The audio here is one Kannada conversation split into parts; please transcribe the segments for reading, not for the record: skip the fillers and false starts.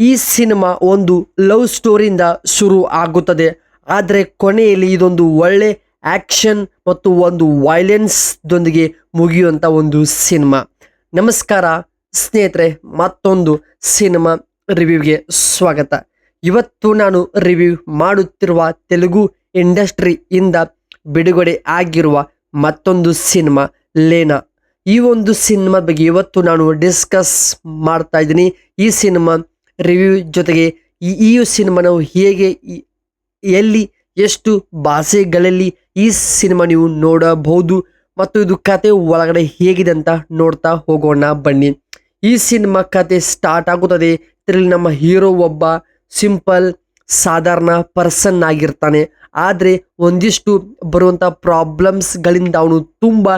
ಈ ಸಿನಿಮಾ ಒಂದು ಲವ್ ಸ್ಟೋರಿಯಿಂದ ಶುರು ಆಗುತ್ತದೆ. ಆದರೆ ಕೊನೆಯಲ್ಲಿ ಇದೊಂದು ಒಳ್ಳೆ ಆಕ್ಷನ್ ಮತ್ತು ಒಂದು ವೈಲೆನ್ಸ್ ದೊಂದಿಗೆ ಮುಗಿಯುವಂಥ ಒಂದು ಸಿನಿಮಾ. ನಮಸ್ಕಾರ ಸ್ನೇಹಿತರೆ, ಮತ್ತೊಂದು ಸಿನಿಮಾ ರಿವ್ಯೂಗೆ ಸ್ವಾಗತ. ಇವತ್ತು ನಾನು ರಿವ್ಯೂ ಮಾಡುತ್ತಿರುವ ತೆಲುಗು ಇಂಡಸ್ಟ್ರಿಯಿಂದ ಬಿಡುಗಡೆ ಆಗಿರುವ ಮತ್ತೊಂದು ಸಿನಿಮಾ ಲೇನಾ. ಈ ಒಂದು ಸಿನಿಮಾ ಬಗ್ಗೆ ಇವತ್ತು ನಾನು ಡಿಸ್ಕಸ್ ಮಾಡ್ತಾ ಇದ್ದೀನಿ. ಈ ಸಿನಿಮಾ ರಿವ್ಯೂ ಜೊತೆಗೆ ಈ ಸಿನಿಮಾ ನಾವು ಹೇಗೆ ಎಲ್ಲಿ ಎಷ್ಟು ಭಾಷೆಗಳಲ್ಲಿ ಈ ಸಿನಿಮಾ ನೀವು ನೋಡಬಹುದು ಮತ್ತು ಇದು ಕತೆ ಒಳಗಡೆ ಹೇಗಿದೆ ಅಂತ ನೋಡ್ತಾ ಹೋಗೋಣ ಬನ್ನಿ. ಈ ಸಿನಿಮಾ ಕತೆ ಸ್ಟಾರ್ಟ್ ಆಗುತ್ತದೆ. ಇದರಲ್ಲಿ ನಮ್ಮ ಹೀರೋ ಒಬ್ಬ ಸಿಂಪಲ್ ಸಾಧಾರಣ ಪರ್ಸನ್ ಆಗಿರ್ತಾನೆ. ಆದರೆ ಒಂದಿಷ್ಟು ಬರುವಂಥ ಪ್ರಾಬ್ಲಮ್ಸ್ಗಳಿಂದ ಅವನು ತುಂಬ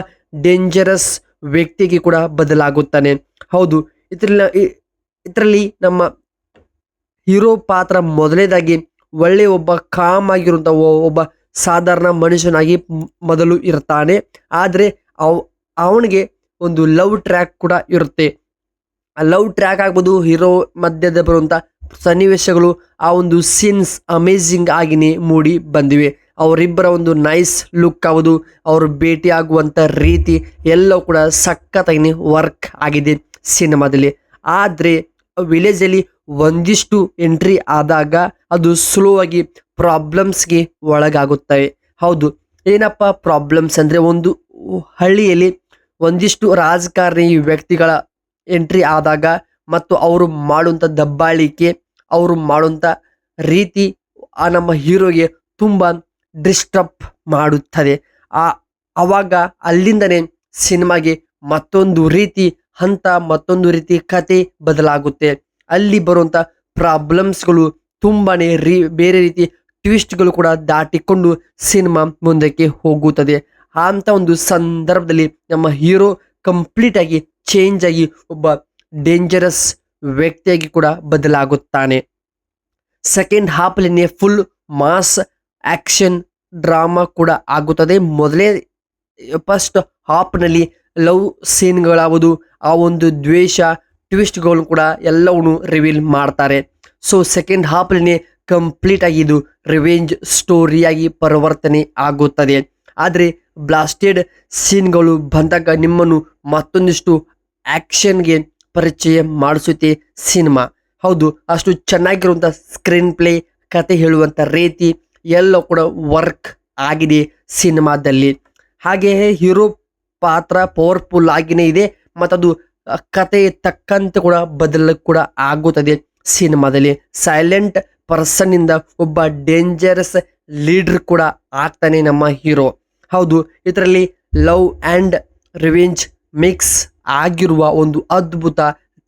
ಡೇಂಜರಸ್ ವ್ಯಕ್ತಿಗೆ ಕೂಡ ಬದಲಾಗುತ್ತಾನೆ. ಹೌದು, ಇದರಲ್ಲಿ ನಮ್ಮ ಹೀರೋ ಪಾತ್ರ ಮೊದಲನೇದಾಗಿ ಒಳ್ಳೆಯ ಒಬ್ಬ ಕಾಮ್ ಆಗಿರುವಂಥ ಒಬ್ಬ ಸಾಧಾರಣ ಮನುಷ್ಯನಾಗಿ ಮೊದಲು ಇರ್ತಾನೆ. ಆದರೆ ಅವನಿಗೆ ಒಂದು ಲವ್ ಟ್ರ್ಯಾಕ್ ಕೂಡ ಇರುತ್ತೆ. ಆ ಲವ್ ಟ್ರ್ಯಾಕ್ ಆಗ್ಬೋದು, ಹೀರೋ ಮಧ್ಯದ ಬರುವಂಥ ಸನ್ನಿವೇಶಗಳು, ಆ ಒಂದು ಸೀನ್ಸ್ ಅಮೇಝಿಂಗ್ ಆಗಿನೇ ಮೂಡಿ ಬಂದಿವೆ. ಅವರಿಬ್ಬರ ಒಂದು ನೈಸ್ ಲುಕ್ ಆಗೋದು, ಅವರು ಭೇಟಿ ಆಗುವಂಥ ರೀತಿ ಎಲ್ಲವೂ ಕೂಡ ಸಖತ್ತಾಗಿ ವರ್ಕ್ ಆಗಿದೆ ಸಿನಿಮಾದಲ್ಲಿ. ಆದರೆ ವಿಲೇಜಲ್ಲಿ ಒಂದಿಷ್ಟು ಎಂಟ್ರಿ ಆದಾಗ ಅದು ಸ್ಲೋ ಆಗಿ ಪ್ರಾಬ್ಲಮ್ಸ್ಗೆ ಒಳಗಾಗುತ್ತವೆ. ಹೌದು, ಏನಪ್ಪ ಪ್ರಾಬ್ಲಮ್ಸ್ ಅಂದರೆ, ಒಂದು ಹಳ್ಳಿಯಲ್ಲಿ ಒಂದಿಷ್ಟು ರಾಜಕಾರಣಿ ವ್ಯಕ್ತಿಗಳ ಎಂಟ್ರಿ ಆದಾಗ ಮತ್ತು ಅವರು ಮಾಡುವಂಥ ದಬ್ಬಾಳಿಕೆ, ಅವರು ಮಾಡುವಂಥ ರೀತಿ ಆ ನಮ್ಮ ಹೀರೋಗೆ ತುಂಬ ಡಿಸ್ಟರ್ಬ್ ಮಾಡುತ್ತದೆ. ಆವಾಗ ಅಲ್ಲಿಂದನೇ ಸಿನಿಮಾಗೆ ಮತ್ತೊಂದು ರೀತಿ ಹಂತ, ಮತ್ತೊಂದು ರೀತಿ ಕತೆ ಬದಲಾಗುತ್ತೆ. ಅಲ್ಲಿ ಬರುವಂಥ ಪ್ರಾಬ್ಲಮ್ಸ್ಗಳು ತುಂಬಾ ಬೇರೆ ರೀತಿ ಟ್ವಿಸ್ಟ್ಗಳು ಕೂಡ ದಾಟಿಕೊಂಡು ಸಿನಿಮಾ ಮುಂದಕ್ಕೆ ಹೋಗುತ್ತದೆ. ಅಂತ ಒಂದು ಸಂದರ್ಭದಲ್ಲಿ ನಮ್ಮ ಹೀರೋ ಕಂಪ್ಲೀಟ್ ಆಗಿ ಚೇಂಜ್ ಆಗಿ ಒಬ್ಬ ಡೇಂಜರಸ್ ವ್ಯಕ್ತಿಯಾಗಿ ಕೂಡ ಬದಲಾಗುತ್ತಾನೆ. ಸೆಕೆಂಡ್ ಹಾಫ್ಲಿನೇ ಫುಲ್ ಮಾಸ್ ಆಕ್ಷನ್ ಡ್ರಾಮಾ ಕೂಡ ಆಗುತ್ತದೆ. ಮೊದಲೇ ಫಸ್ಟ್ ಹಾಫ್ನಲ್ಲಿ ಲವ್ ಸೀನ್ಗಳಾವುದು, ಆ ಒಂದು ದ್ವೇಷ ಟ್ವಿಸ್ಟ್ಗಳು ಕೂಡ ಎಲ್ಲವನ್ನೂ ರಿವೀಲ್ ಮಾಡ್ತಾರೆ. ಸೊ ಸೆಕೆಂಡ್ ಹಾಫ್ಲಿನೇ ಕಂಪ್ಲೀಟ್ ಆಗಿ ಇದು ರಿವೆಂಜ್ ಸ್ಟೋರಿಯಾಗಿ ಪರಿವರ್ತನೆ ಆಗುತ್ತದೆ. ಆದರೆ ಬ್ಲಾಸ್ಟೆಡ್ ಸೀನ್ಗಳು ಬಂದಾಗ ನಿಮ್ಮನ್ನು ಮತ್ತೊಂದಿಷ್ಟು ಆ್ಯಕ್ಷನ್ಗೆ ಪರಿಚಯ ಮಾಡಿಸುತ್ತೆ ಸಿನಿಮಾ. ಹೌದು, ಅಷ್ಟು ಚೆನ್ನಾಗಿರುವಂಥ ಸ್ಕ್ರೀನ್ ಪ್ಲೇ, ಕತೆ ಹೇಳುವಂಥ ರೀತಿ ಎಲ್ಲ ಕೂಡ ವರ್ಕ್ ಆಗಿದೆ ಸಿನಿಮಾದಲ್ಲಿ. ಹಾಗೆಯೇ ಹೀರೋ ಪಾತ್ರ ಪವರ್ಫುಲ್ ಆಗಿನೇ ಇದೆ ಮತ್ತು ಅದು ಕತೆ ತಕ್ಕಂತೆ ಕೂಡ ಬದಲು ಕೂಡ ಆಗುತ್ತದೆ ಸಿನಿಮಾದಲ್ಲಿ. ಸೈಲೆಂಟ್ ಪರ್ಸನ್ನಿಂದ ಒಬ್ಬ ಡೇಂಜರಸ್ ಲೀಡರ್ ಕೂಡ ಆಗ್ತಾನೆ ನಮ್ಮ ಹೀರೋ. ಹೌದು, ಇದರಲ್ಲಿ ಲವ್ ಆ್ಯಂಡ್ ರಿವೆಂಜ್ ಮಿಕ್ಸ್ ಆಗಿರುವ ಒಂದು ಅದ್ಭುತ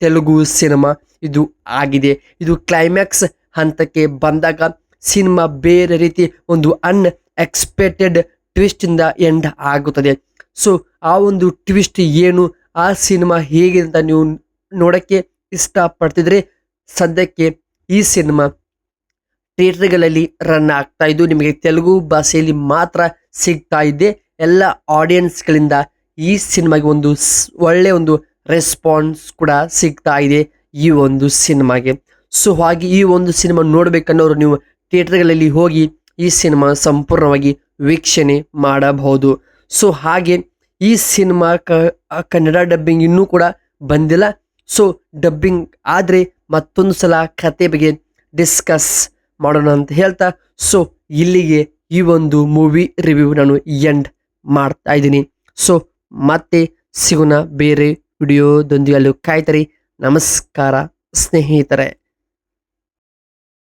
ತೆಲುಗು ಸಿನಿಮಾ ಇದು ಆಗಿದೆ. ಇದು ಕ್ಲೈಮ್ಯಾಕ್ಸ್ ಹಂತಕ್ಕೆ ಬಂದಾಗ ಸಿನಿಮಾ ಬೇರೆ ರೀತಿ ಒಂದು ಅನ್ಎಕ್ಸ್ಪೆಕ್ಟೆಡ್ ಟ್ವಿಸ್ಟಿಂದ ಎಂಡ್ ಆಗುತ್ತದೆ. ಸೊ ಆ ಒಂದು ಟ್ವಿಸ್ಟ್ ಏನು, ಆ ಸಿನಿಮಾ ಹೇಗೆ ಅಂತ ನೀವು ನೋಡೋಕ್ಕೆ ಇಷ್ಟಪಡ್ತಿದ್ರೆ ಸದ್ಯಕ್ಕೆ ಈ ಸಿನಿಮಾ ಥಿಯೇಟರ್ಗಳಲ್ಲಿ ರನ್ ಆಗ್ತಾ ಇದ್ದು ನಿಮಗೆ ತೆಲುಗು ಭಾಷೆಯಲ್ಲಿ ಮಾತ್ರ ಸಿಗ್ತಾ ಇದೆ. ಎಲ್ಲ ಆಡಿಯನ್ಸ್ಗಳಿಂದ ಈ ಸಿನಿಮಾಗೆ ಒಂದು ಒಳ್ಳೆಯ ಒಂದು ರೆಸ್ಪಾನ್ಸ್ ಕೂಡ ಸಿಗ್ತಾ ಇದೆ ಈ ಒಂದು ಸಿನಿಮಾಗೆ. ಸೊ ಹಾಗೆ ಈ ಒಂದು ಸಿನಿಮಾ ನೋಡಬೇಕನ್ನೋರು ನೀವು ಥಿಯೇಟರ್ಗಳಲ್ಲಿ ಹೋಗಿ ಈ ಸಿನಿಮಾ ಸಂಪೂರ್ಣವಾಗಿ ವೀಕ್ಷಣೆ ಮಾಡಬಹುದು. ಸೊ ಹಾಗೆ ಈ ಸಿನಿಮಾ ಕನ್ನಡ ಡಬ್ಬಿಂಗ್ ಇನ್ನೂ ಕೂಡ ಬಂದಿಲ್ಲ. ಸೊ ಡಬ್ಬಿಂಗ್ ಆದರೆ ಮತ್ತೊಂದು ಸಲ ಕತೆ ಬಗ್ಗೆ ಡಿಸ್ಕಸ್ ಮಾಡೋಣ ಅಂತ ಹೇಳ್ತಾ, ಸೊ ಇಲ್ಲಿಗೆ ಈ ಒಂದು ಮೂವಿ ರಿವ್ಯೂ ನಾನು ಎಂಡ್ ಮಾಡ್ತಾ ಇದ್ದೀನಿ. ಸೊ ಮತ್ತೆ ಸಿಗೋಣ ಬೇರೆ ವಿಡಿಯೋದೊಂದಿಗೆ. ಅಲ್ಲಿ ಕಾಯ್ತರಿ. ನಮಸ್ಕಾರ ಸ್ನೇಹಿತರೆ.